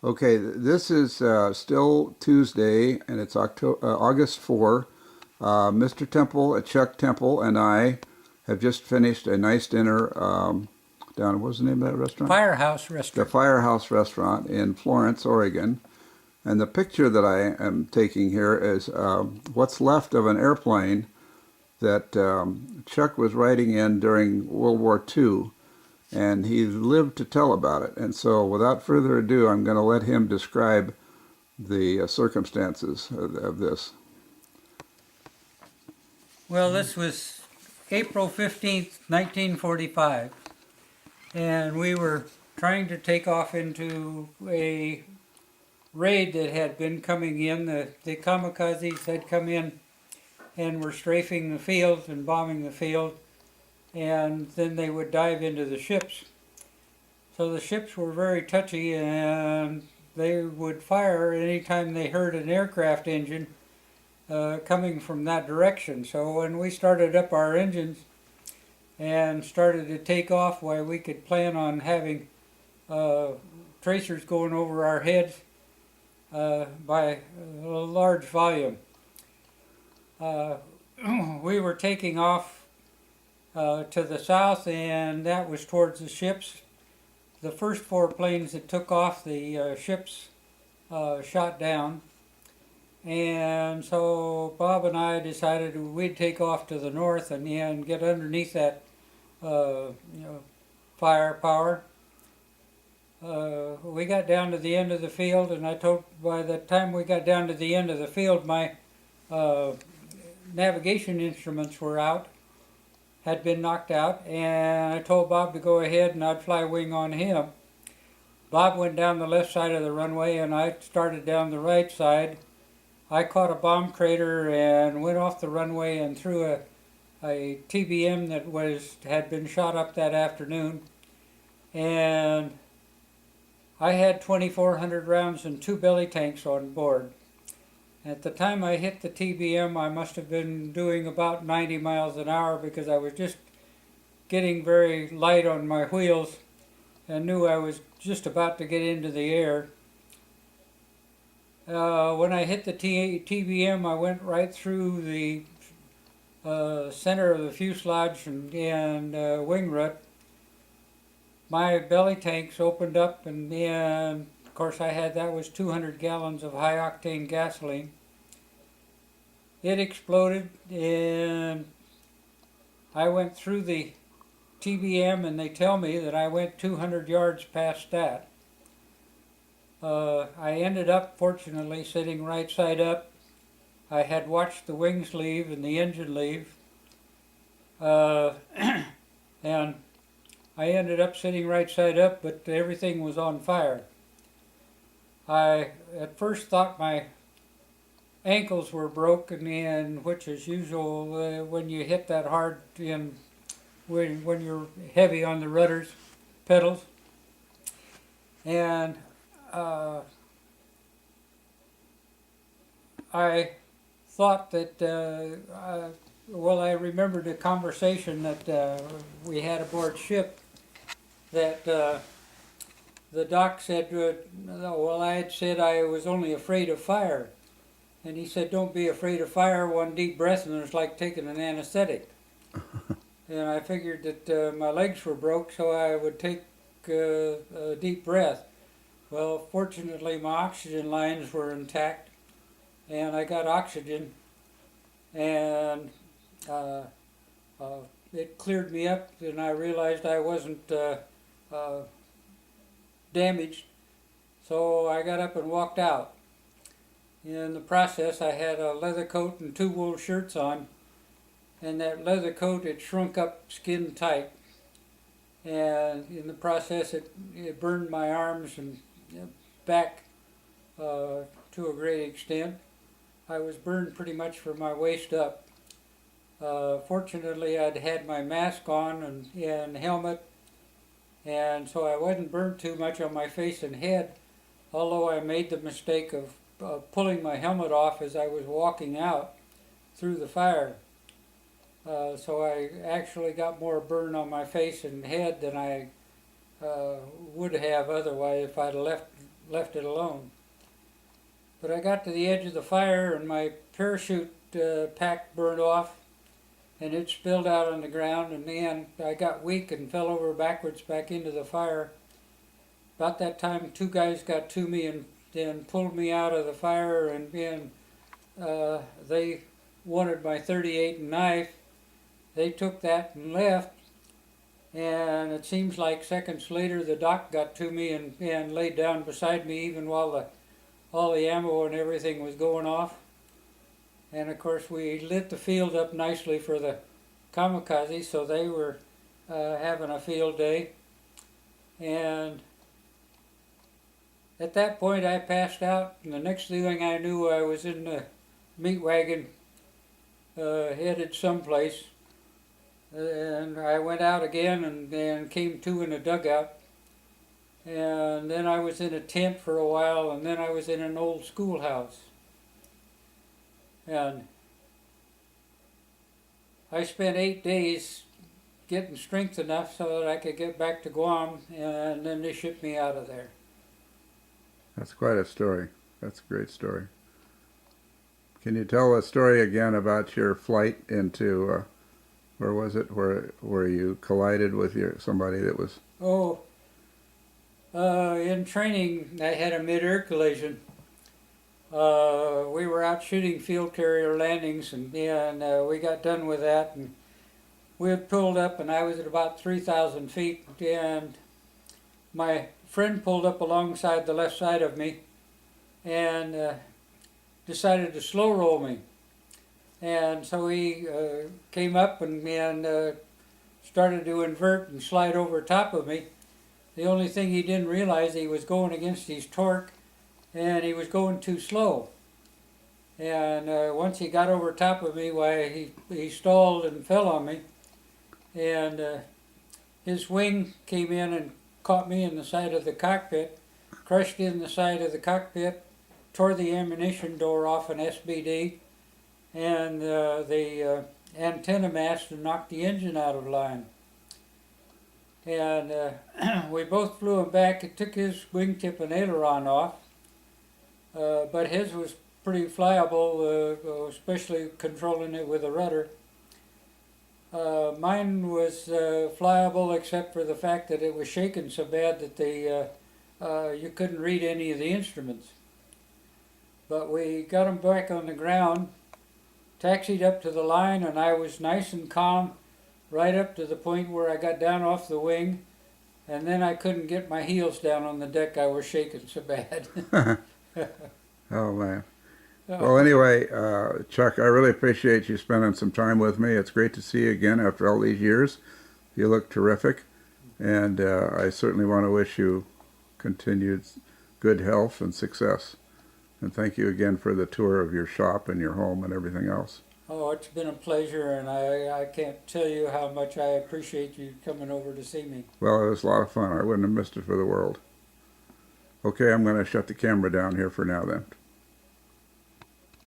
Okay, this is still Tuesday, and it's August 4. Mr. Temple, Chuck Temple, and I have just finished a nice dinner down, what's the name of that restaurant? Firehouse The Restaurant. Firehouse Restaurant in Florence, Oregon. And the picture that I am taking here is what's left of an airplane that Chuck was riding in during World War II, and he lived to tell about it. And so, without further ado, I'm going to let him describe the circumstances of this. Well, this was April 15th, 1945, and we were trying to take off into a raid that had been coming in. The kamikazes had come in and were strafing the field and bombing the field, and then they would dive into the ships. So the ships were very touchy, and they would fire anytime they heard an aircraft engine coming from that direction. So when we started up our engines and started to take off, why we could plan on having uh, tracers going over our heads by a large volume. Uh, we were taking off to the south, and that was towards the ships. The first four planes that took off, the ships shot down. And so Bob and I decided we'd take off to the north and get underneath that firepower. We got down to the end of the field, and I told by the time we got down to the end of the field, my uh, navigation instruments were out, had been knocked out, and I told Bob to go ahead and I'd fly wing on him. Bob went down the left side of the runway, and I started down the right side. I caught a bomb crater and went off the runway and threw a TBM that had been shot up that afternoon, and I had 2,400 rounds and two belly tanks on board. At the time I hit the TBM, I must have been doing about 90 miles an hour because I was just getting very light on my wheels and knew I was just about to get into the air. When I hit the TBM, I went right through the center of the fuselage and wing rut. My belly tanks opened up, and of course that was 200 gallons of high octane gasoline. It exploded, and I went through the TBM, and they tell me that I went 200 yards past that. I ended up, fortunately, sitting right side up. I had watched the wings leave and the engine leave, and I ended up sitting right side up, but everything was on fire. I at first thought my ankles were broken, and which is usual when you hit that hard in when you're heavy on the rudders, pedals, and I thought that I remembered a conversation that we had aboard ship that the doc said, well, I had said I was only afraid of fire. And he said, don't be afraid of fire. One deep breath and it's like taking an anesthetic. And I figured that my legs were broke, so I would take a deep breath. Well, fortunately, my oxygen lines were intact, and I got oxygen, and it cleared me up, and I realized I wasn't damaged. So I got up and walked out. In the process, I had a leather coat and two wool shirts on, and that leather coat had shrunk up skin tight. And in the process, it burned my arms and back to a great extent. I was burned pretty much from my waist up. Fortunately, I'd had my mask on and helmet, and so I wasn't burned too much on my face and head, although I made the mistake of pulling my helmet off as I was walking out through the fire. So I actually got more burn on my face and head than I would have otherwise if I'd left left it alone. But I got to the edge of the fire and my parachute pack burned off and it spilled out on the ground, and then I got weak and fell over backwards back into the fire. About that time, two guys got to me and then pulled me out of the fire, and then they wanted my .38 knife. They took that and left, and it seems like seconds later the doc got to me and laid down beside me even while all the ammo and everything was going off. And of course we lit the field up nicely for the kamikaze, so they were having a field day. And at that point I passed out, and the next thing I knew I was in the meat wagon headed someplace. And I went out again and came to in a dugout. And then I was in a tent for a while, and then I was in an old schoolhouse. And I spent 8 days getting strength enough so that I could get back to Guam, and then they shipped me out of there. That's quite a story. That's a great story. Can you tell a story again about your flight into, where was it, where you collided with somebody that was... Oh, in training I had a mid-air collision. We were out shooting field carrier landings, and we got done with that, and we had pulled up, and I was at about 3,000 feet, and my friend pulled up alongside the left side of me and decided to slow roll me. And so he came up and started to invert and slide over top of me. The only thing he didn't realize, he was going against his torque, and he was going too slow. And once he got over top of me, why, he stalled and fell on me. And his wing came in and caught me in the side of the cockpit, crushed in the side of the cockpit, tore the ammunition door off an SBD, and the antenna mast, and knocked the engine out of line. And we both flew him back. It took his wingtip and aileron off, but his was pretty flyable, especially controlling it with a rudder. Mine was flyable except for the fact that it was shaking so bad that you couldn't read any of the instruments. But we got him back on the ground, taxied up to the line, and I was nice and calm right up to the point where I got down off the wing, and then I couldn't get my heels down on the deck. I was shaking so bad. Oh, man. Well, anyway, Chuck, I really appreciate you spending some time with me. It's great to see you again after all these years. You look terrific, and I certainly want to wish you continued good health and success. And thank you again for the tour of your shop and your home and everything else. Oh, it's been a pleasure, and I can't tell you how much I appreciate you coming over to see me. Well, it was a lot of fun. I wouldn't have missed it for the world. Okay, I'm going to shut the camera down here for now then.